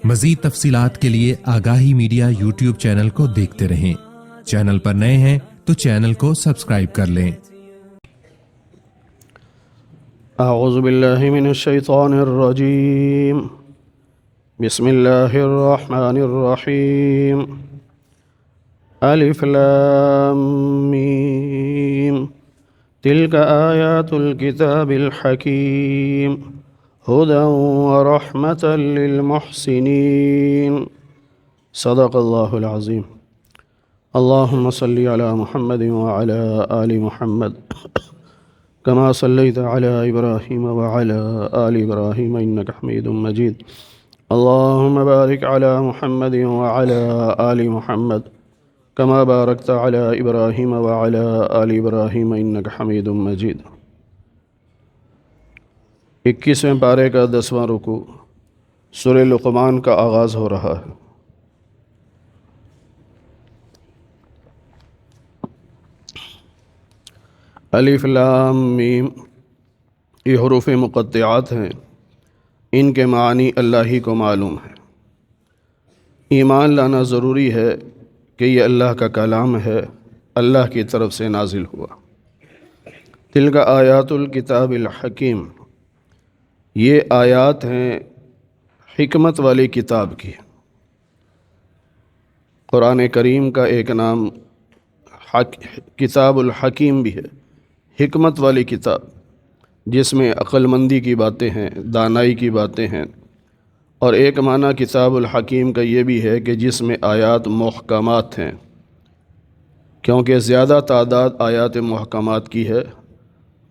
مزید تفصیلات کے لیے آگاہی میڈیا یوٹیوب چینل کو دیکھتے رہیں۔ چینل پر نئے ہیں تو چینل کو سبسکرائب کر لیں۔ اعوذ باللہ من الشیطان الرجیم، بسم اللہ الرحمن الرحیم۔ الف لام میم، تلک آیات الکتاب الحکیم، ہدی ورحمۃ للمحسنین۔ صدق اللہ العظیم۔ اللہم صلی علی محمد وعلی آل محمد كما صليت على إبراهيم وعلى آل إبراهيم إنك حميد مجيد۔ اللهم بارك على محمد وعلى آل محمد كما باركت على إبراهيم وعلى آل إبراهيم إنك حميد مجيد۔ 21ویں پارے کا 10واں رکوع سورہ لقمان کا آغاز ہو رہا ہے۔ الف لام میم، یہ حروف مقطعات ہیں، ان کے معنی اللہ ہی کو معلوم ہے۔ ایمان لانا ضروری ہے کہ یہ اللہ کا کلام ہے، اللہ کی طرف سے نازل ہوا۔ تلک آیات الکتاب الحکیم، یہ آیات ہیں حکمت والی کتاب کی۔ قرآن کریم کا ایک نام کتاب الحکیم بھی ہے، حکمت والی کتاب، جس میں عقل مندی کی باتیں ہیں، دانائی کی باتیں ہیں۔ اور ایک معنی کتاب الحکیم کا یہ بھی ہے کہ جس میں آیات محکمات ہیں، کیونکہ زیادہ تعداد آیات محکمات کی ہے،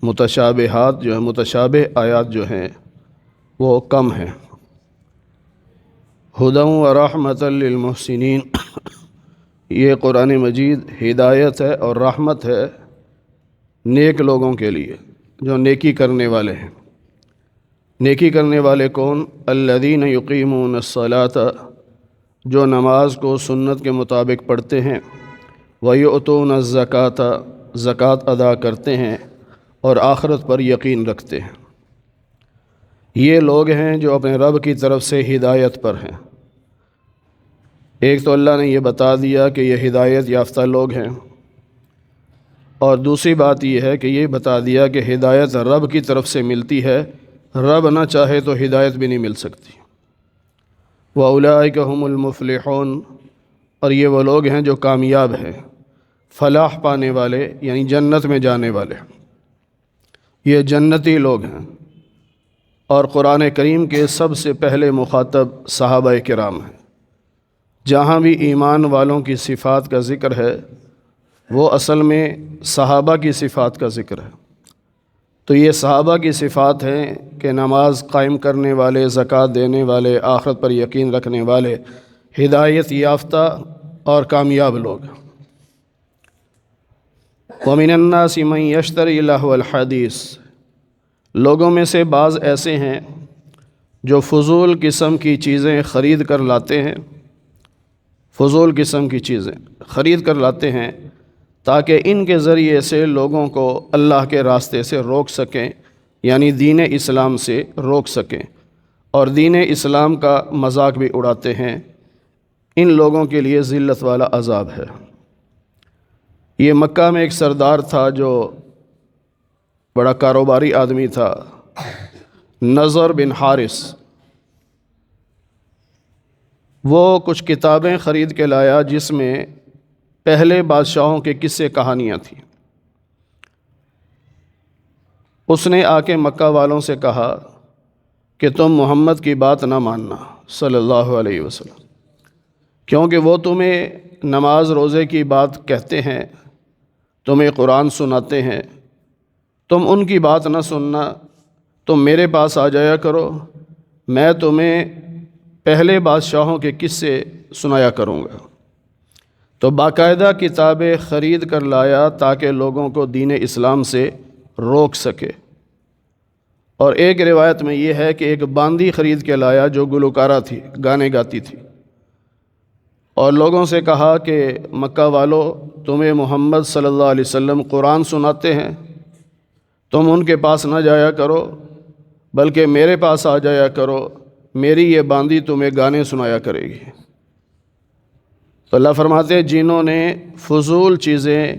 متشابہات جو ہیں، متشابہ آیات جو ہیں وہ کم ہیں۔ ہدی ورحمۃ للمحسنین، یہ قرآن مجید ہدایت ہے اور رحمت ہے نیک لوگوں کے لیے جو نیکی کرنے والے ہیں۔ نیکی کرنے والے کون؟ الذین یقیمون الصلاۃ، جو نماز کو سنت کے مطابق پڑھتے ہیں، ویؤتون الزکوٰۃ، زکوٰۃ ادا کرتے ہیں، اور آخرت پر یقین رکھتے ہیں۔ یہ لوگ ہیں جو اپنے رب کی طرف سے ہدایت پر ہیں۔ ایک تو اللہ نے یہ بتا دیا کہ یہ ہدایت یافتہ لوگ ہیں، اور دوسری بات یہ ہے کہ یہ بتا دیا کہ ہدایت رب کی طرف سے ملتی ہے، رب نہ چاہے تو ہدایت بھی نہیں مل سکتی۔ وَأُولَئِكَ هُمُ الْمُفْلِحُونَ، اور یہ وہ لوگ ہیں جو کامیاب ہیں، فلاح پانے والے، یعنی جنت میں جانے والے، یہ جنتی لوگ ہیں۔ اور قرآن کریم کے سب سے پہلے مخاطب صحابہ کرام ہیں۔ جہاں بھی ایمان والوں کی صفات کا ذکر ہے وہ اصل میں صحابہ کی صفات کا ذکر ہے۔ تو یہ صحابہ کی صفات ہیں کہ نماز قائم کرنے والے، زکوٰۃ دینے والے، آخرت پر یقین رکھنے والے، ہدایت یافتہ اور کامیاب لوگ۔ وَمِنَ النَّاسِ مَن يَشْتَرِي لَهْوَ الْحَدِيثِ، لوگوں میں سے بعض ایسے ہیں جو فضول قسم کی چیزیں خرید کر لاتے ہیں، فضول قسم کی چیزیں خرید کر لاتے ہیں تاکہ ان کے ذریعے سے لوگوں کو اللہ کے راستے سے روک سکیں، یعنی دین اسلام سے روک سکیں، اور دین اسلام کا مذاق بھی اڑاتے ہیں۔ ان لوگوں کے لیے ذلت والا عذاب ہے۔ یہ مکہ میں ایک سردار تھا جو بڑا کاروباری آدمی تھا، نضر بن حارث۔ وہ کچھ کتابیں خرید کے لایا جس میں پہلے بادشاہوں کے قصے کہانیاں تھیں۔ اس نے آ کے مکہ والوں سے کہا کہ تم محمد کی بات نہ ماننا صلی اللہ علیہ وسلم، کیونکہ وہ تمہیں نماز روزے کی بات کہتے ہیں، تمہیں قرآن سناتے ہیں، تم ان کی بات نہ سننا، تم میرے پاس آ جایا کرو، میں تمہیں پہلے بادشاہوں کے قصے سنایا کروں گا۔ تو باقاعدہ کتابیں خرید کر لایا تاکہ لوگوں کو دین اسلام سے روک سکے۔ اور ایک روایت میں یہ ہے کہ ایک باندی خرید کے لایا جو گلوکارہ تھی، گانے گاتی تھی، اور لوگوں سے کہا کہ مکہ والو، تمہیں محمد صلی اللہ علیہ وسلم قرآن سناتے ہیں، تم ان کے پاس نہ جایا کرو بلکہ میرے پاس آ جایا کرو، میری یہ باندی تمہیں گانے سنایا کرے گی۔ تو اللہ فرماتے ہیں جنہوں نے فضول چیزیں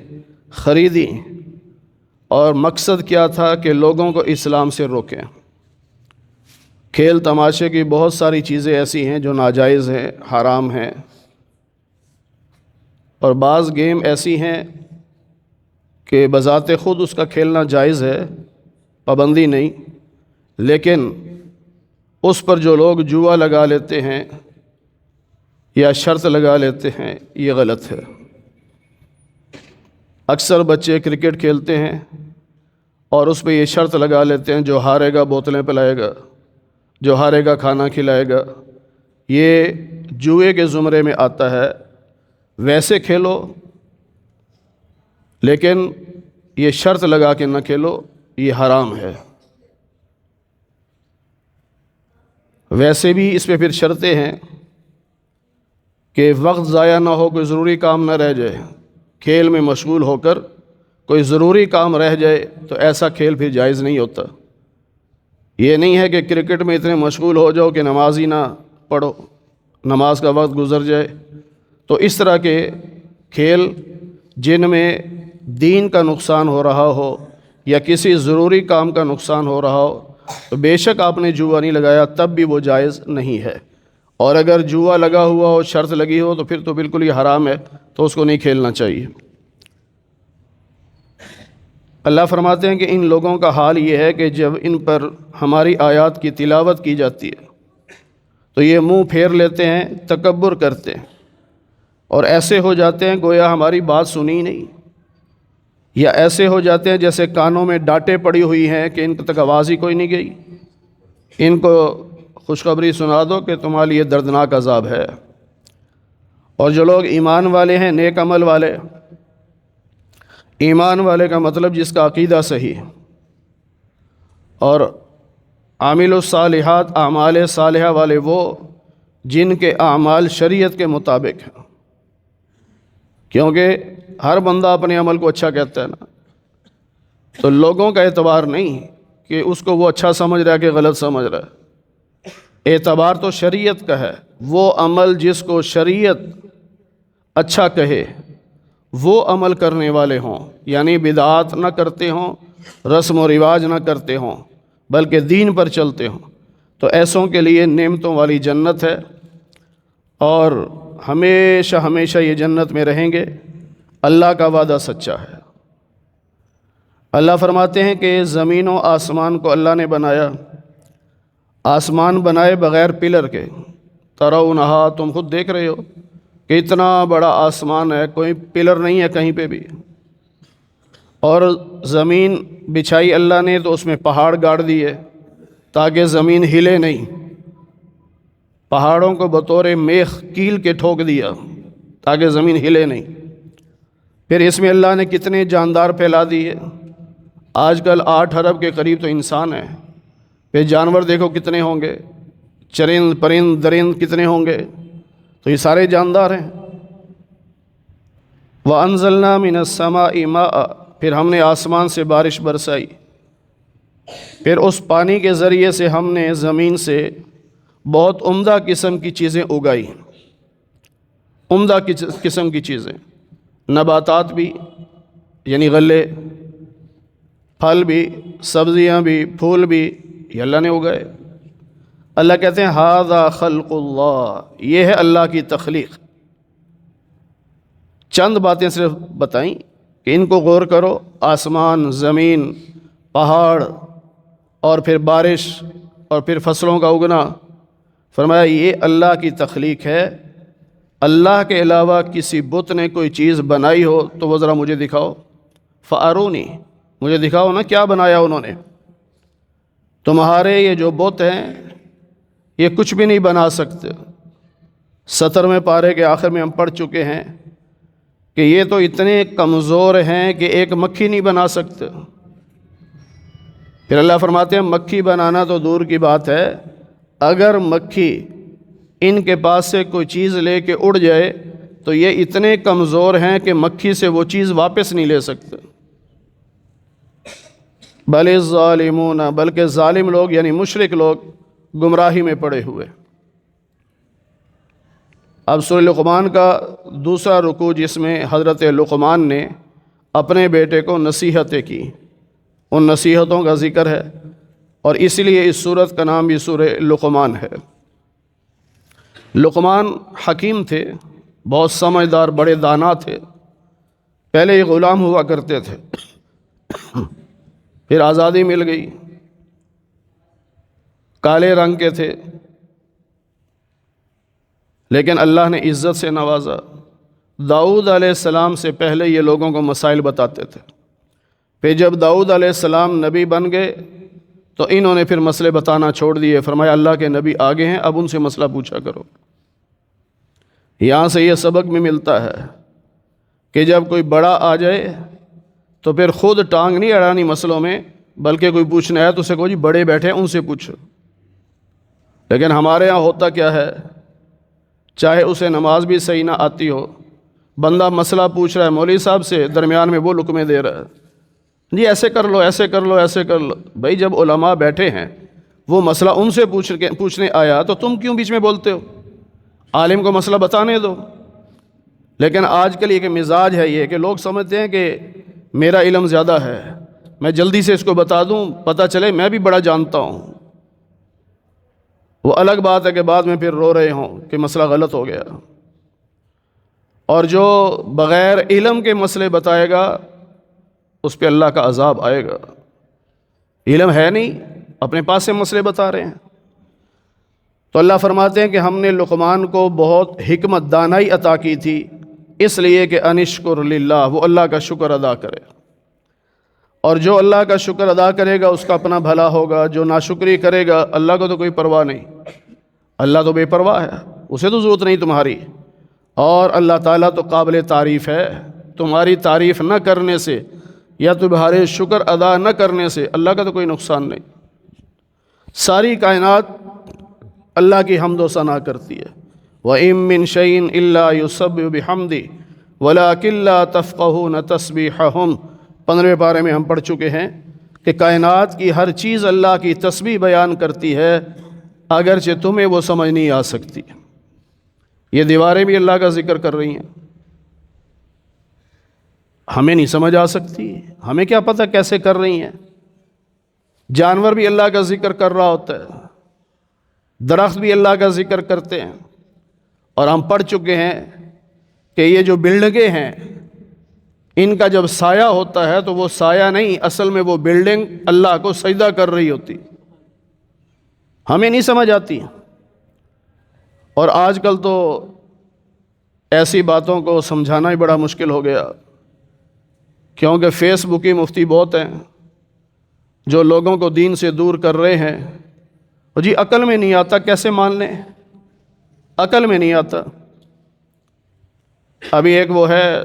خریدی اور مقصد کیا تھا کہ لوگوں کو اسلام سے روکیں۔ کھیل تماشے کی بہت ساری چیزیں ایسی ہیں جو ناجائز ہیں، حرام ہیں، اور بعض گیم ایسی ہیں کہ بذات خود اس کا کھیلنا جائز ہے، پابندی نہیں، لیکن اس پر جو لوگ جوا لگا لیتے ہیں یا شرط لگا لیتے ہیں، یہ غلط ہے۔ اکثر بچے کرکٹ کھیلتے ہیں اور اس پہ یہ شرط لگا لیتے ہیں جو ہارے گا بوتلیں پلائے گا، جو ہارے گا کھانا کھلائے گا۔ یہ جوئے کے زمرے میں آتا ہے۔ ویسے کھیلو، لیکن یہ شرط لگا کے نہ کھیلو، یہ حرام ہے۔ ویسے بھی اس پہ پھر شرطیں ہیں کہ وقت ضائع نہ ہو، کوئی ضروری کام نہ رہ جائے۔ کھیل میں مشغول ہو کر کوئی ضروری کام رہ جائے تو ایسا کھیل پھر جائز نہیں ہوتا۔ یہ نہیں ہے کہ کرکٹ میں اتنے مشغول ہو جاؤ کہ نماز ہی نہ پڑھو، نماز کا وقت گزر جائے۔ تو اس طرح کے کھیل جن میں دین کا نقصان ہو رہا ہو یا کسی ضروری کام کا نقصان ہو رہا ہو تو بے شک آپ نے جوا نہیں لگایا، تب بھی وہ جائز نہیں ہے۔ اور اگر جوا لگا ہوا ہو، شرط لگی ہو، تو پھر تو بالکل یہ حرام ہے، تو اس کو نہیں کھیلنا چاہیے۔ اللہ فرماتے ہیں کہ ان لوگوں کا حال یہ ہے کہ جب ان پر ہماری آیات کی تلاوت کی جاتی ہے تو یہ منہ پھیر لیتے ہیں، تکبر کرتے ہیں، اور ایسے ہو جاتے ہیں گویا ہماری بات سنی نہیں، یا ایسے ہو جاتے ہیں جیسے کانوں میں ڈانٹیں پڑی ہوئی ہیں کہ ان تک آواز ہی کوئی نہیں گئی۔ ان کو خوشخبری سنا دو کہ تمہارے لیے دردناک عذاب ہے۔ اور جو لوگ ایمان والے ہیں، نیک عمل والے، ایمان والے کا مطلب جس کا عقیدہ صحیح ہے، اور عامل الصالحات، اعمال صالحہ والے وہ جن کے اعمال شریعت کے مطابق ہیں، کیونکہ ہر بندہ اپنے عمل کو اچھا کہتا ہے نا، تو لوگوں کا اعتبار نہیں کہ اس کو وہ اچھا سمجھ رہا ہے کہ غلط سمجھ رہا ہے، اعتبار تو شریعت کا ہے۔ وہ عمل جس کو شریعت اچھا کہے وہ عمل کرنے والے ہوں، یعنی بدعات نہ کرتے ہوں، رسم و رواج نہ کرتے ہوں، بلکہ دین پر چلتے ہوں، تو ایسوں کے لیے نعمتوں والی جنت ہے، اور ہمیشہ ہمیشہ یہ جنت میں رہیں گے۔ اللہ کا وعدہ سچا ہے۔ اللہ فرماتے ہیں کہ زمین و آسمان کو اللہ نے بنایا، آسمان بنائے بغیر پلر کے، ترونہا، تم خود دیکھ رہے ہو کہ اتنا بڑا آسمان ہے، کوئی پلر نہیں ہے کہیں پہ بھی، اور زمین بچھائی اللہ نے تو اس میں پہاڑ گاڑ دیے تاکہ زمین ہلے نہیں، پہاڑوں کو بطور میخ کیل کے ٹھوک دیا تاکہ زمین ہلے نہیں۔ پھر اس میں اللہ نے کتنے جاندار پھیلا دیے، آج کل 8 ارب کے قریب تو انسان ہیں، پھر جانور دیکھو کتنے ہوں گے، چرند پرند درند کتنے ہوں گے، تو یہ سارے جاندار ہیں۔ وَأَنزَلْنَا مِنَ السَّمَاءِ مَاءً، پھر ہم نے آسمان سے بارش برسائی، پھر اس پانی کے ذریعے سے ہم نے زمین سے بہت عمدہ قسم کی چیزیں اگائی، عمدہ قسم کی چیزیں، نباتات بھی، یعنی غلے، پھل بھی، سبزیاں بھی، پھول بھی، یہ اللہ نے اگائے۔ اللہ کہتے ہیں ھذا خلق اللہ، یہ ہے اللہ کی تخلیق۔ چند باتیں صرف بتائیں کہ ان کو غور کرو، آسمان، زمین، پہاڑ، اور پھر بارش، اور پھر فصلوں کا اگنا۔ فرمایا یہ اللہ کی تخلیق ہے، اللہ کے علاوہ کسی بت نے کوئی چیز بنائی ہو تو وہ ذرا مجھے دکھاؤ، فارونی، مجھے دکھاؤ نا کیا بنایا انہوں نے۔ تمہارے یہ جو بت ہیں یہ کچھ بھی نہیں بنا سکتے۔ 17ویں پارے کے آخر میں ہم پڑھ چکے ہیں کہ یہ تو اتنے کمزور ہیں کہ ایک مکھی نہیں بنا سکتے۔ پھر اللہ فرماتے ہیں مکھی بنانا تو دور کی بات ہے، اگر مکھی ان کے پاس سے کوئی چیز لے کے اڑ جائے تو یہ اتنے کمزور ہیں کہ مکھی سے وہ چیز واپس نہیں لے سکتے۔ بل الظالمون، بلکہ ظالم لوگ یعنی مشرک لوگ گمراہی میں پڑے ہوئے۔ اب سورہ لقمان کا دوسرا رکوع جس میں حضرت لقمان نے اپنے بیٹے کو نصیحتیں کی، ان نصیحتوں کا ذکر ہے، اور اس لیے اس سورت کا نام بھی سورہ لقمان ہے۔ لقمان حکیم تھے، بہت سمجھدار، بڑے دانا تھے۔ پہلے یہ غلام ہوا کرتے تھے، پھر آزادی مل گئی، کالے رنگ کے تھے، لیکن اللہ نے عزت سے نوازا۔ داؤد علیہ السلام سے پہلے یہ لوگوں کو مسائل بتاتے تھے، پھر جب داؤد علیہ السلام نبی بن گئے تو انہوں نے پھر مسئلے بتانا چھوڑ دیے، فرمایا اللہ کے نبی آگے ہیں، اب ان سے مسئلہ پوچھا کرو۔ یہاں سے یہ سبق بھی ملتا ہے کہ جب کوئی بڑا آ جائے تو پھر خود ٹانگ نہیں اڑانی مسئلوں میں، بلکہ کوئی پوچھنے آیا تو اسے کہو جی بڑے بیٹھے ہیں ان سے پوچھو۔ لیکن ہمارے ہاں ہوتا کیا ہے، چاہے اسے نماز بھی صحیح نہ آتی ہو، بندہ مسئلہ پوچھ رہا ہے مولوی صاحب سے، درمیان میں وہ لقمے دے رہا ہے، جی ایسے کر لو، ایسے کر لو، ایسے کر لو۔ بھائی جب علماء بیٹھے ہیں، وہ مسئلہ ان سے پوچھنے آیا تو تم کیوں بیچ میں بولتے ہو؟ عالم کو مسئلہ بتانے دو۔ لیکن آج کل ایک مزاج ہے یہ کہ لوگ سمجھتے ہیں کہ میرا علم زیادہ ہے، میں جلدی سے اس کو بتا دوں، پتہ چلے میں بھی بڑا جانتا ہوں۔ وہ الگ بات ہے کہ بعد میں پھر رو رہے ہوں کہ مسئلہ غلط ہو گیا۔ اور جو بغیر علم کے مسئلے بتائے گا اس پہ اللہ کا عذاب آئے گا۔ علم ہے نہیں، اپنے پاس سے مسئلے بتا رہے ہیں۔ تو اللہ فرماتے ہیں کہ ہم نے لقمان کو بہت حکمت دانائی عطا کی تھی، اس لیے کہ انشکر للہ، وہ اللہ کا شکر ادا کرے، اور جو اللہ کا شکر ادا کرے گا اس کا اپنا بھلا ہوگا، جو ناشکری کرے گا اللہ کو تو کوئی پرواہ نہیں، اللہ تو بے پرواہ ہے، اسے تو ضرورت نہیں تمہاری، اور اللہ تعالیٰ تو قابل تعریف ہے۔ تمہاری تعریف نہ کرنے سے یا تمہارے شکر ادا نہ کرنے سے اللہ کا تو کوئی نقصان نہیں۔ ساری کائنات اللہ کی حمد و ثنا کرتی ہے۔ وَإِن مِّن شَيْءٍ إِلَّا يُسَبِّحُ بِحَمْدِهِ وَلَٰكِن لَّا تَفْقَهُونَ تَسْبِيحَهُمْ۔ 15ویں پارے میں ہم پڑھ چکے ہیں کہ کائنات کی ہر چیز اللہ کی تسبیح بیان کرتی ہے، اگرچہ تمہیں وہ سمجھ نہیں آ سکتی۔ یہ دیواریں بھی اللہ کا ذکر کر رہی ہیں، ہمیں نہیں سمجھ آ سکتی، ہمیں کیا پتہ کیسے کر رہی ہیں۔ جانور بھی اللہ کا ذکر کر رہا ہوتا ہے، درخت بھی اللہ کا ذکر کرتے ہیں، اور ہم پڑھ چکے ہیں کہ یہ جو بلڈنگیں ہیں ان کا جب سایہ ہوتا ہے تو وہ سایہ نہیں، اصل میں وہ بلڈنگ اللہ کو سجدہ کر رہی ہوتی، ہمیں نہیں سمجھ آتی۔ اور آج کل تو ایسی باتوں کو سمجھانا ہی بڑا مشکل ہو گیا، کیونکہ فیس بکی مفتی بہت ہیں جو لوگوں کو دین سے دور کر رہے ہیں۔ اور جی عقل میں نہیں آتا، کیسے مان لیں؟ عقل میں نہیں آتا۔ ابھی ایک وہ ہے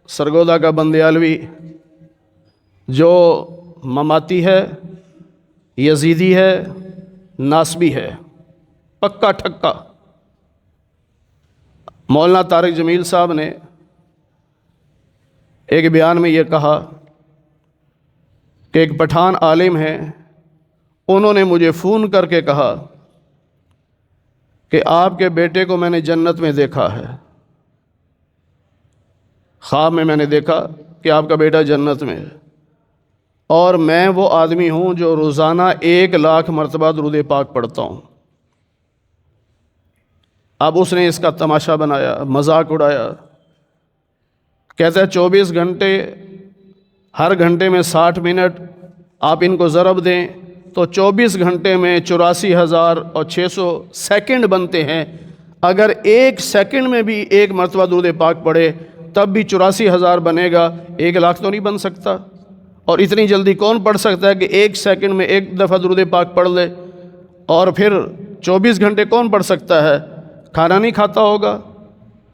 سرگودا کا بندیالوی جو مماتی ہے، یزیدی ہے، ناسبی ہے، پکا ٹھکا۔ مولانا طارق جمیل صاحب نے ایک بیان میں یہ کہا کہ ایک پٹھان عالم ہے، انہوں نے مجھے فون کر کے کہا کہ آپ کے بیٹے کو میں نے جنت میں دیکھا ہے، خواب میں نے دیکھا کہ آپ کا بیٹا جنت میں ہے، اور میں وہ آدمی ہوں جو روزانہ 1,00,000 مرتبہ درود پاک پڑھتا ہوں۔ اب اس نے اس کا تماشا بنایا، مذاق اڑایا، کہتا ہے 24 گھنٹے، ہر گھنٹے میں 60 منٹ، آپ ان کو ضرب دیں تو 24 گھنٹے میں 84,600 سیکنڈ بنتے ہیں۔ اگر 1 سیکنڈ میں بھی 1 مرتبہ درود پاک پڑھے تب بھی 84,000 بنے گا، 1,00,000 تو نہیں بن سکتا۔ اور اتنی جلدی کون پڑھ سکتا ہے کہ 1 سیکنڈ میں 1 دفعہ درود پاک پڑھ لے؟ اور پھر 24 گھنٹے کون پڑھ سکتا ہے؟ کھانا نہیں کھاتا ہوگا،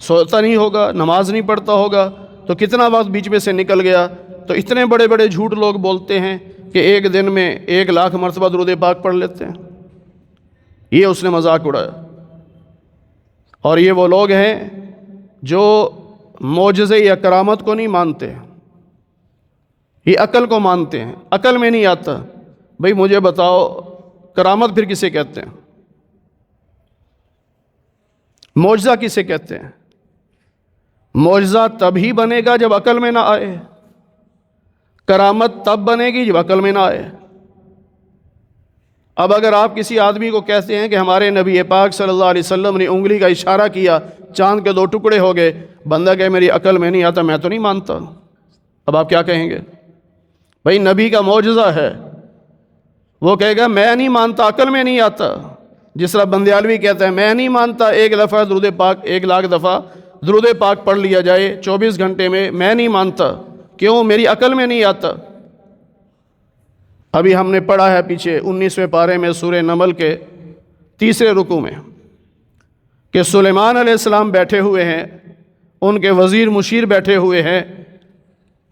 سوتا نہیں ہوگا، نماز نہیں پڑھتا ہوگا، تو کتنا وقت بیچ میں سے نکل گیا۔ تو اتنے بڑے بڑے جھوٹ لوگ بولتے ہیں کہ ایک دن میں 1,00,000 مرتبہ درود پاک پڑھ لیتے ہیں، یہ اس نے مذاق اڑایا۔ اور یہ وہ لوگ ہیں جو معجزے یا کرامت کو نہیں مانتے، یہ عقل کو مانتے ہیں۔ عقل میں نہیں آتا، بھئی مجھے بتاؤ کرامت پھر کسے کہتے ہیں؟ معجزہ کسے کہتے ہیں؟ معجزہ تب ہی بنے گا جب عقل میں نہ آئے، کرامت تب بنے گی جب عقل میں نہ آئے۔ اب اگر آپ کسی آدمی کو کہتے ہیں کہ ہمارے نبی پاک صلی اللہ علیہ وسلم نے انگلی کا اشارہ کیا، چاند کے 2 ٹکڑے ہو گئے، بندہ کہ میری عقل میں نہیں آتا، میں تو نہیں مانتا، اب آپ کیا کہیں گے؟ بھائی نبی کا معجزہ ہے، وہ کہے گا میں نہیں مانتا، عقل میں نہیں آتا۔ جس طرح بندیالوی کہتا ہے میں نہیں مانتا 1 دفعہ درود پاک 1,00,000 دفعہ درود پاک پڑھ لیا جائے 24 گھنٹے میں نہیں مانتا، کیوں؟ میری عقل میں نہیں آتا۔ ابھی ہم نے پڑھا ہے پیچھے 19ویں پارے میں سورہ نمل کے 3رے رکوع میں کہ سلیمان علیہ السلام بیٹھے ہوئے ہیں، ان کے وزیر مشیر بیٹھے ہوئے ہیں،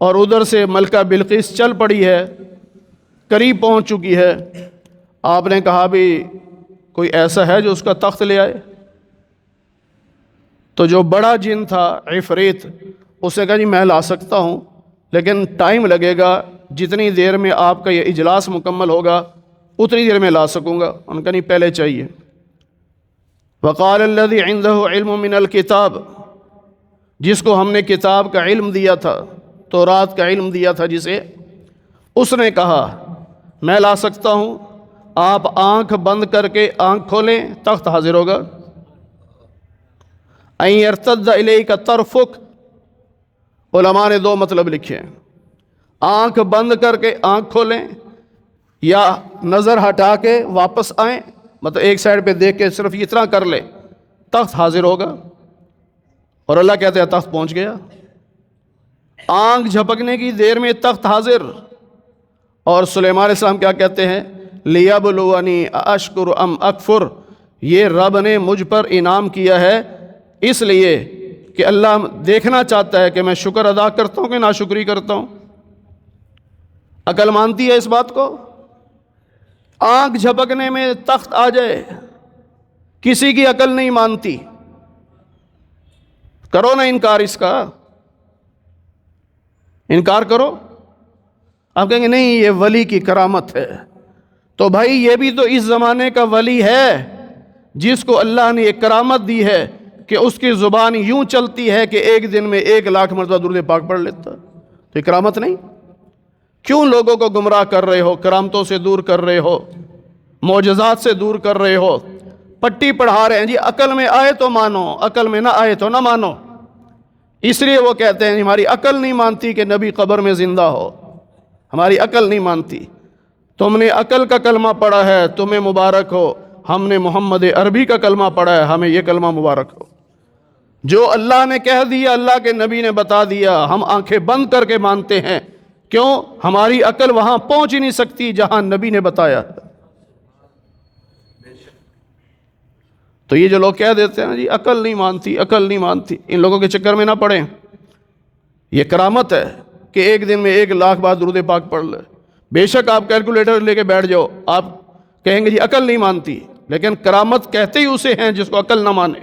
اور ادھر سے ملکہ بلقیس چل پڑی ہے، قریب پہنچ چکی ہے۔ آپ نے کہا بھی کوئی ایسا ہے جو اس کا تخت لے آئے؟ تو جو بڑا جن تھا عفریت، اس نے کہا جی میں لا سکتا ہوں، لیکن ٹائم لگے گا، جتنی دیر میں آپ کا یہ اجلاس مکمل ہوگا اتنی دیر میں لا سکوں گا۔ ان کا نہیں، پہلے چاہیے۔ وقال الذی عنده علم من الکتاب، جس کو ہم نے کتاب کا علم دیا تھا، تورات کا علم دیا تھا جسے، اس نے کہا میں لا سکتا ہوں، آپ آنکھ بند کر کے آنکھ کھولیں، تخت حاضر ہوگا۔ ان یرتد الیک طرفک، علماء نے 2 مطلب لکھے ہیں، آنکھ بند کر کے آنکھ کھولیں یا نظر ہٹا کے واپس آئیں، مطلب ایک سائڈ پہ دیکھ کے صرف اتنا کر لے، تخت حاضر ہوگا۔ اور اللہ کہتے ہیں تخت پہنچ گیا، آنکھ جھپکنے کی دیر میں تخت حاضر۔ اور سلیمان علیہ السلام کیا کہتے ہیں؟ لیبلونی اشکر ام اکفر، یہ رب نے مجھ پر انعام کیا ہے اس لیے کہ اللہ دیکھنا چاہتا ہے کہ میں شکر ادا کرتا ہوں کہ ناشکری کرتا ہوں۔ عقل مانتی ہے اس بات کو؟ آنکھ جھپکنے میں تخت آ جائے، کسی کی عقل نہیں مانتی۔ کرو نا انکار اس کا، انکار کرو۔ آپ کہیں گے نہیں یہ ولی کی کرامت ہے، تو بھائی یہ بھی تو اس زمانے کا ولی ہے جس کو اللہ نے ایک کرامت دی ہے کہ اس کی زبان یوں چلتی ہے کہ ایک دن میں 1,00,000 مرتبہ درود پاک پڑھ لیتا، تو یہ کرامت نہیں؟ کیوں لوگوں کو گمراہ کر رہے ہو، کرامتوں سے دور کر رہے ہو، معجزات سے دور کر رہے ہو، پٹی پڑھا رہے ہیں جی عقل میں آئے تو مانو، عقل میں نہ آئے تو نہ مانو۔ اس لیے وہ کہتے ہیں ہماری عقل نہیں مانتی کہ نبی قبر میں زندہ ہو، ہماری عقل نہیں مانتی۔ تم نے عقل کا کلمہ پڑھا ہے، تمہیں مبارک ہو، ہم نے محمد عربی کا کلمہ پڑھا ہے، ہمیں یہ کلمہ مبارک ہو۔ جو اللہ نے کہہ دیا، اللہ کے نبی نے بتا دیا، ہم آنکھیں بند کر کے مانتے ہیں۔ کیوں؟ ہماری عقل وہاں پہنچ ہی نہیں سکتی جہاں نبی نے بتایا۔ تو یہ جو لوگ کہہ دیتے ہیں جی عقل نہیں مانتی، عقل نہیں مانتی، ان لوگوں کے چکر میں نہ پڑیں۔ یہ کرامت ہے کہ ایک دن میں 1,00,000 بار درود پاک پڑھ لے۔ بے شک آپ کیلکولیٹر لے کے بیٹھ جاؤ، آپ کہیں گے جی عقل نہیں مانتی، لیکن کرامت کہتے ہی اسے ہیں جس کو عقل نہ مانے۔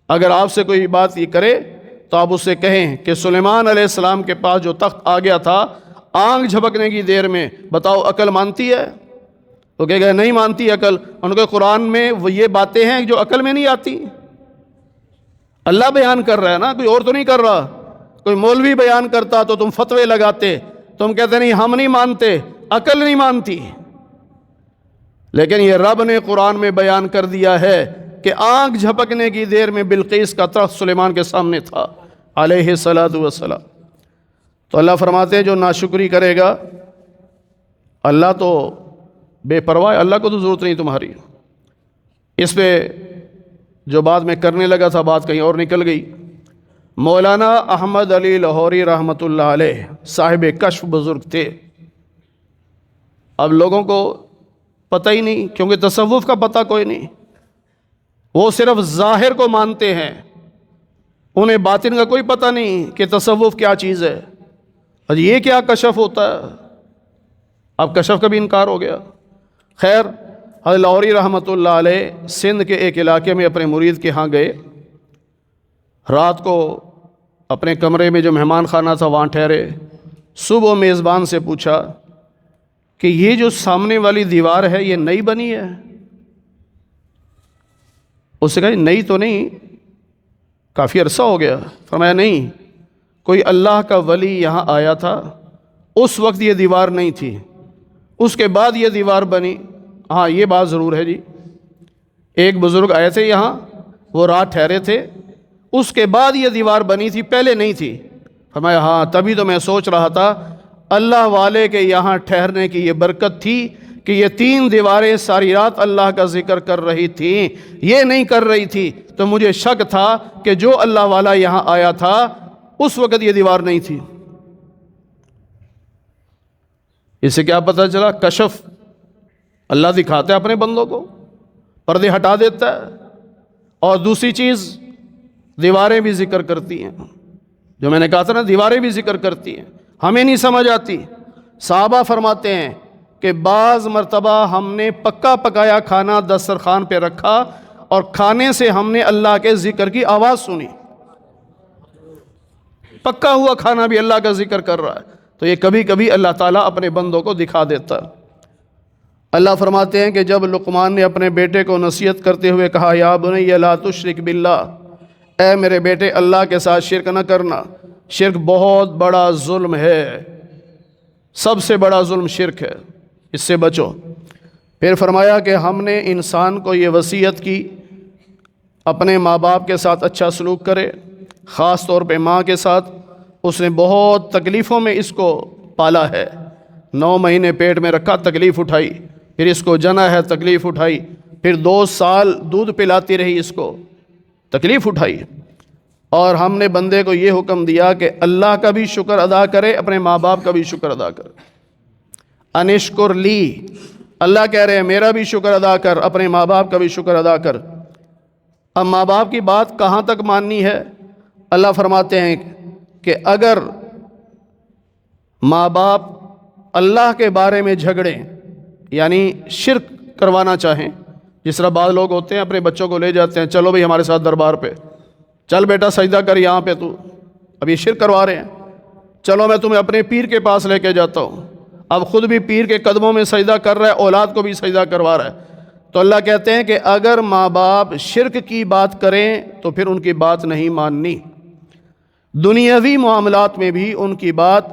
اگر آپ سے کوئی بات یہ کرے تو آپ اس سے کہیں کہ سلیمان علیہ السلام کے پاس جو تخت آ گیا تھا آنکھ جھپکنے کی دیر میں، بتاؤ عقل مانتی ہے؟ تو کہے گا نہیں مانتی عقل۔ ان کے قرآن میں وہ یہ باتیں ہیں جو عقل میں نہیں آتی۔ اللہ بیان کر رہا ہے نا، کوئی اور تو نہیں کر رہا۔ کوئی مولوی بیان کرتا تو تم فتوے لگاتے، تم کہتے نہیں ہم نہیں مانتے، عقل نہیں مانتی۔ لیکن یہ رب نے قرآن میں بیان کر دیا ہے کہ آنکھ جھپکنے کی دیر میں بلقیس کا تخت سلیمان کے سامنے تھا علیہ الصلاۃ والسلام۔ تو اللہ فرماتے ہیں جو ناشکری کرے گا، اللہ تو بے پرواہ، اللہ کو تو ضرورت نہیں تمہاری۔ اس پہ جو بعد میں کرنے لگا تھا بات کہیں اور نکل گئی۔ مولانا احمد علی لاہوری رحمۃ اللہ علیہ صاحب کشف بزرگ تھے۔ اب لوگوں کو پتہ ہی نہیں، کیونکہ تصوف کا پتہ کوئی نہیں، وہ صرف ظاہر کو مانتے ہیں، انہیں باطن کا کوئی پتہ نہیں کہ تصوف کیا چیز ہے، اور یہ کیا کشف ہوتا ہے۔ اب کشف کا بھی انکار ہو گیا۔ خیر، حضرت لاہوری رحمۃ اللہ علیہ سندھ کے ایک علاقے میں اپنے مرید کے ہاں گئے۔ رات کو اپنے کمرے میں جو مہمان خانہ تھا وہاں ٹھہرے۔ صبح میزبان سے پوچھا کہ یہ جو سامنے والی دیوار ہے یہ نئی بنی ہے؟ اس سے کہا نئی تو نہیں، کافی عرصہ ہو گیا. فرمایا نہیں، کوئی اللہ کا ولی یہاں آیا تھا، اس وقت یہ دیوار نہیں تھی، اس کے بعد یہ دیوار بنی. ہاں یہ بات ضرور ہے جی، ایک بزرگ آئے تھے یہاں، وہ رات ٹھہرے تھے، اس کے بعد یہ دیوار بنی تھی، پہلے نہیں تھی. فرمایا ہاں تبھی تو میں سوچ رہا تھا اللہ والے کے یہاں ٹھہرنے کی یہ برکت تھی کہ یہ 3 دیواریں ساری رات اللہ کا ذکر کر رہی تھیں، یہ نہیں کر رہی تھی. تو مجھے شک تھا کہ جو اللہ والا یہاں آیا تھا اس وقت یہ دیوار نہیں تھی. اس سے کیا پتہ چلا؟ کشف، اللہ دکھاتا ہے اپنے بندوں کو، پردے ہٹا دیتا ہے. اور دوسری چیز، دیواریں بھی ذکر کرتی ہیں. جو میں نے کہا تھا نا، دیواریں بھی ذکر کرتی ہیں، ہمیں نہیں سمجھ آتی. صحابہ فرماتے ہیں کہ بعض مرتبہ ہم نے پکا پکایا کھانا دسترخوان پہ رکھا اور کھانے سے ہم نے اللہ کے ذکر کی آواز سنی. پکا ہوا کھانا بھی اللہ کا ذکر کر رہا ہے. تو یہ کبھی کبھی اللہ تعالیٰ اپنے بندوں کو دکھا دیتا ہے. اللہ فرماتے ہیں کہ جب لقمان نے اپنے بیٹے کو نصیحت کرتے ہوئے کہا یا بنی لا تشرک باللہ، اے میرے بیٹے اللہ کے ساتھ شرک نہ کرنا، شرک بہت بڑا ظلم ہے، سب سے بڑا ظلم شرک ہے، اس سے بچو. پھر فرمایا کہ ہم نے انسان کو یہ وصیت کی اپنے ماں باپ کے ساتھ اچھا سلوک کرے، خاص طور پہ ماں کے ساتھ. اس نے بہت تکلیفوں میں اس کو پالا ہے، 9 مہینے پیٹ میں رکھا، تکلیف اٹھائی، پھر اس کو جنا ہے، تکلیف اٹھائی، پھر 2 سال دودھ پلاتی رہی، اس کو تکلیف اٹھائی. اور ہم نے بندے کو یہ حکم دیا کہ اللہ کا بھی شکر ادا کرے، اپنے ماں باپ کا بھی شکر ادا کرے. انشکر لی، اللہ کہہ رہے ہیں میرا بھی شکر ادا کر، اپنے ماں باپ کا بھی شکر ادا کر. اب ماں باپ کی بات کہاں تک ماننی ہے؟ اللہ فرماتے ہیں کہ اگر ماں باپ اللہ کے بارے میں جھگڑیں، یعنی شرک کروانا چاہیں، جس طرح بعض لوگ ہوتے ہیں اپنے بچوں کو لے جاتے ہیں، چلو بھئی ہمارے ساتھ دربار پہ، چل بیٹا سجدہ کر یہاں پہ، تو اب یہ شرک کروا رہے ہیں، چلو میں تمہیں اپنے پیر کے پاس لے کے جاتا ہوں. اب خود بھی پیر کے قدموں میں سجدہ کر رہا ہے، اولاد کو بھی سجدہ کروا رہا ہے. تو اللہ کہتے ہیں کہ اگر ماں باپ شرک کی بات کریں تو پھر ان کی بات نہیں ماننی. دنیاوی معاملات میں بھی ان کی بات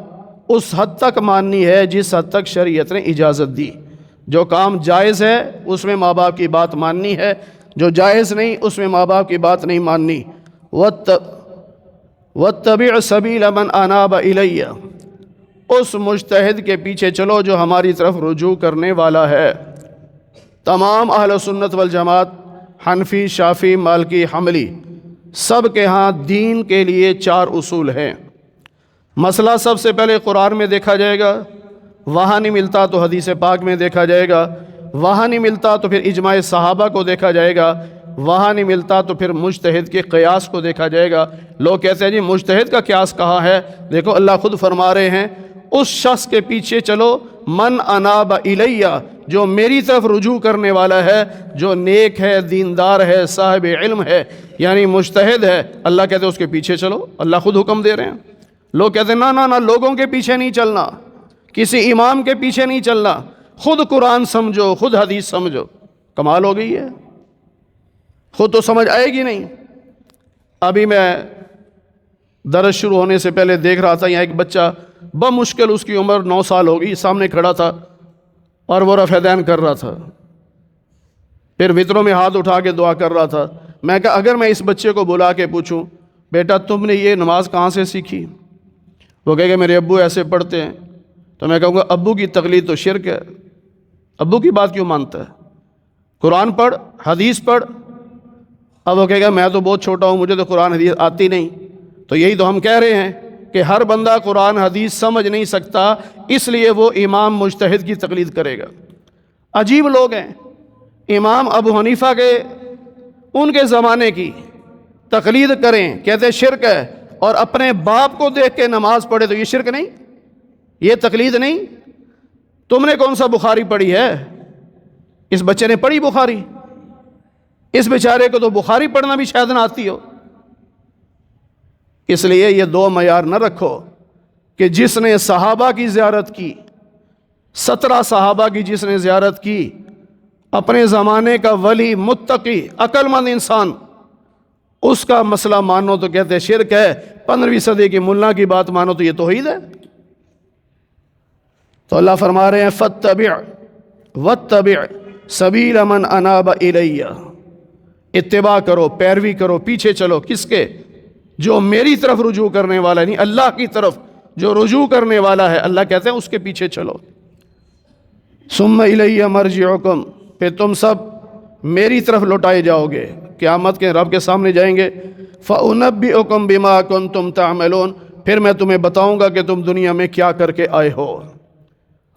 اس حد تک ماننی ہے جس حد تک شریعت نے اجازت دی. جو کام جائز ہے اس میں ماں باپ کی بات ماننی ہے، جو جائز نہیں اس میں ماں باپ کی بات نہیں ماننی. وَاتَّبِعْ سَبِيلَ مَنْ أَنَابَ إِلَيَّ، اس مجتہد کے پیچھے چلو جو ہماری طرف رجوع کرنے والا ہے. تمام اہل سنت والجماعت، حنفی، شافعی، مالکی، حنبلی، سب کے ہاں دین کے لیے 4 اصول ہیں. مسئلہ سب سے پہلے قرآن میں دیکھا جائے گا، وہاں نہیں ملتا تو حدیث پاک میں دیکھا جائے گا، وہاں نہیں ملتا تو پھر اجماع صحابہ کو دیکھا جائے گا، وہاں نہیں ملتا تو پھر مجتہد کے قیاس کو دیکھا جائے گا. لوگ کہتے ہیں جی مجتہد کا قیاس کہاں ہے؟ دیکھو اللہ خود فرما رہے ہیں اس شخص کے پیچھے چلو من اناب الیہ، جو میری طرف رجوع کرنے والا ہے، جو نیک ہے، دیندار ہے، صاحب علم ہے، یعنی مجتہد ہے. اللہ کہتے ہیں اس کے پیچھے چلو، اللہ خود حکم دے رہے ہیں. لوگ کہتے ہیں نہ لوگوں کے پیچھے نہیں چلنا، کسی امام کے پیچھے نہیں چلنا، خود قرآن سمجھو، خود حدیث سمجھو. کمال ہو گئی ہے، خود تو سمجھ آئے گی نہیں. ابھی میں درس شروع ہونے سے پہلے دیکھ رہا تھا، یہاں ایک بچہ بمشکل، اس کی عمر 9 سال ہوگی، سامنے کھڑا تھا اور وہ رفع دین کر رہا تھا، پھر وطروں میں ہاتھ اٹھا کے دعا کر رہا تھا. میں کہا اگر میں اس بچے کو بلا کے پوچھوں بیٹا تم نے یہ نماز کہاں سے سیکھی؟ وہ کہے گا میرے ابو ایسے پڑھتے ہیں. تو میں کہوں گا ابو کی تقلید تو شرک ہے، ابو کی بات کیوں مانتا ہے؟ قرآن پڑھ، حدیث پڑھ. اب وہ کہے گا میں تو بہت چھوٹا ہوں، مجھے تو قرآن حدیث آتی نہیں. تو یہی تو ہم کہہ رہے ہیں کہ ہر بندہ قرآن حدیث سمجھ نہیں سکتا، اس لیے وہ امام مجتہد کی تقلید کرے گا. عجیب لوگ ہیں، امام ابو حنیفہ کے ان کے زمانے کی تقلید کریں، کہتے ہیں شرک ہے، اور اپنے باپ کو دیکھ کے نماز پڑھے تو یہ شرک نہیں، یہ تقلید نہیں. تم نے کون سا بخاری پڑھی ہے؟ اس بچے نے پڑھی بخاری؟ اس بیچارے کو تو بخاری پڑھنا بھی شاید نہ آتی ہو. اس لیے یہ 2 معیار نہ رکھو کہ جس نے صحابہ کی زیارت کی، 17 صحابہ کی جس نے زیارت کی، اپنے زمانے کا ولی، متقی، عقل مند انسان، اس کا مسئلہ مانو تو کہتے ہیں شرک ہے، 15ویں صدی کی ملا کی بات مانو تو یہ توحید ہے۔ تو اللہ فرما رہے ہیں فاتبع واتبع سبیل من اناب الی، اتباع کرو، پیروی کرو، پیچھے چلو کس کے؟ جو میری طرف رجوع کرنے والا ہے، نہیں اللہ کی طرف جو رجوع کرنے والا ہے، اللہ کہتے ہیں اس کے پیچھے چلو۔ ثم الی مرجعکم، پھر تم سب میری طرف لوٹائے جاؤ گے، قیامت کے رب کے سامنے جائیں گے۔ فأنبئکم بما کنتم تعملون، پھر میں تمہیں بتاؤں گا کہ تم دنیا میں کیا کر کے آئے ہو۔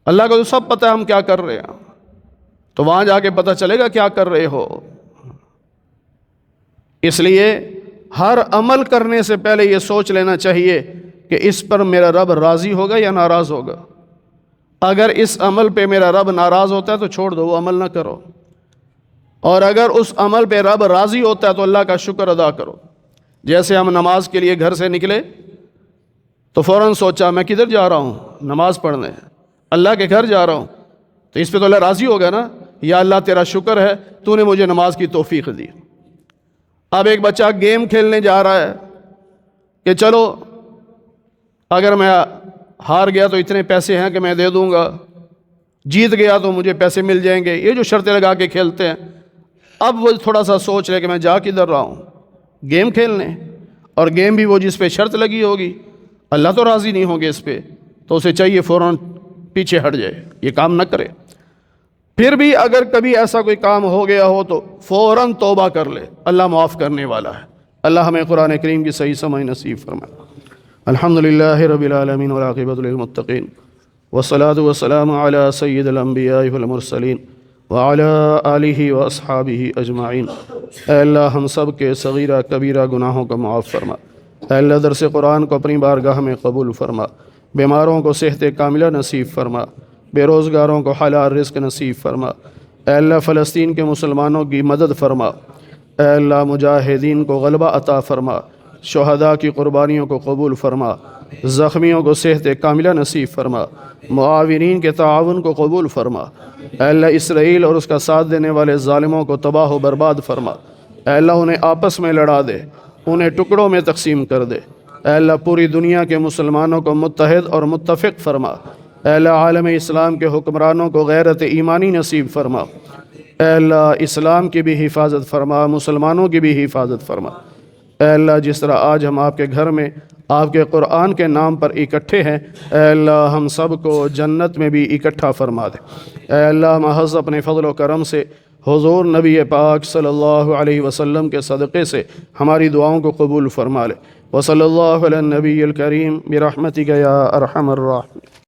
اللہ کو تو سب پتہ ہے ہم کیا کر رہے ہیں، تو وہاں جا کے پتہ چلے گا کیا کر رہے ہو۔ اس لیے ہر عمل کرنے سے پہلے یہ سوچ لینا چاہیے کہ اس پر میرا رب راضی ہوگا یا ناراض ہوگا۔ اگر اس عمل پہ میرا رب ناراض ہوتا ہے تو چھوڑ دو، وہ عمل نہ کرو، اور اگر اس عمل پہ رب راضی ہوتا ہے تو اللہ کا شکر ادا کرو۔ جیسے ہم نماز کے لیے گھر سے نکلے تو فوراً سوچا میں کدھر جا رہا ہوں؟ نماز پڑھنے، اللہ کے گھر جا رہا ہوں، تو اس پہ تو اللہ راضی ہوگا نا، یا اللہ تیرا شکر ہے تو نے مجھے نماز کی توفیق دی۔ اب ایک بچہ گیم کھیلنے جا رہا ہے کہ چلو اگر میں ہار گیا تو اتنے پیسے ہیں کہ میں دے دوں گا، جیت گیا تو مجھے پیسے مل جائیں گے، یہ جو شرطیں لگا کے کھیلتے ہیں۔ اب وہ تھوڑا سا سوچ رہے کہ میں جا کدھر رہا ہوں؟ گیم کھیلنے، اور گیم بھی وہ جس پہ شرط لگی ہوگی، اللہ تو راضی نہیں ہوں گے اس پہ، تو اسے چاہیے فوراً پیچھے ہٹ جائے، یہ کام نہ کرے۔ پھر بھی اگر کبھی ایسا کوئی کام ہو گیا ہو تو فوراً توبہ کر لے، اللہ معاف کرنے والا ہے۔ اللہ ہمیں قرآن کریم کی صحیح سمجھ نصیب فرمائے۔ الحمدللہ رب العالمین والعاقبۃ للمتقین والصلاة والسلام علی سید الانبیاء والمرسلین وعلی آلہ واصحابہ اجمعین۔ اے اللہ ہم سب کے صغیرہ کبیرہ گناہوں کو معاف فرما۔ اے اللہ درس قرآن کو اپنی بارگاہ میں قبول فرما۔ بیماروں کو صحت کاملہ نصیب فرما، بے روزگاروں کو حلال رزق نصیب فرما۔ اے اللہ فلسطین کے مسلمانوں کی مدد فرما۔ اے اللہ مجاہدین کو غلبہ عطا فرما، شہداء کی قربانیوں کو قبول فرما، زخمیوں کو صحت کاملہ نصیب فرما، معاونین کے تعاون کو قبول فرما۔ اے اللہ اسرائیل اور اس کا ساتھ دینے والے ظالموں کو تباہ و برباد فرما۔ اے اللہ انہیں آپس میں لڑا دے، انہیں ٹکڑوں میں تقسیم کر دے۔ اے اللہ پوری دنیا کے مسلمانوں کو متحد اور متفق فرما۔ اے اللہ عالم اسلام کے حکمرانوں کو غیرت ایمانی نصیب فرما۔ اے اللہ اسلام کی بھی حفاظت فرما، مسلمانوں کی بھی حفاظت فرما۔ اے اللہ جس طرح آج ہم آپ کے گھر میں آپ کے قرآن کے نام پر اکٹھے ہیں، اے اللہ ہم سب کو جنت میں بھی اکٹھا فرما دے۔ اے اللہ محض اپنے فضل و کرم سے حضور نبی پاک صلی اللہ علیہ وسلم کے صدقے سے ہماری دعاؤں کو قبول فرما لے۔ وصلی اللہ علی النبی الکریم برحمتک یا ارحم الراحمین۔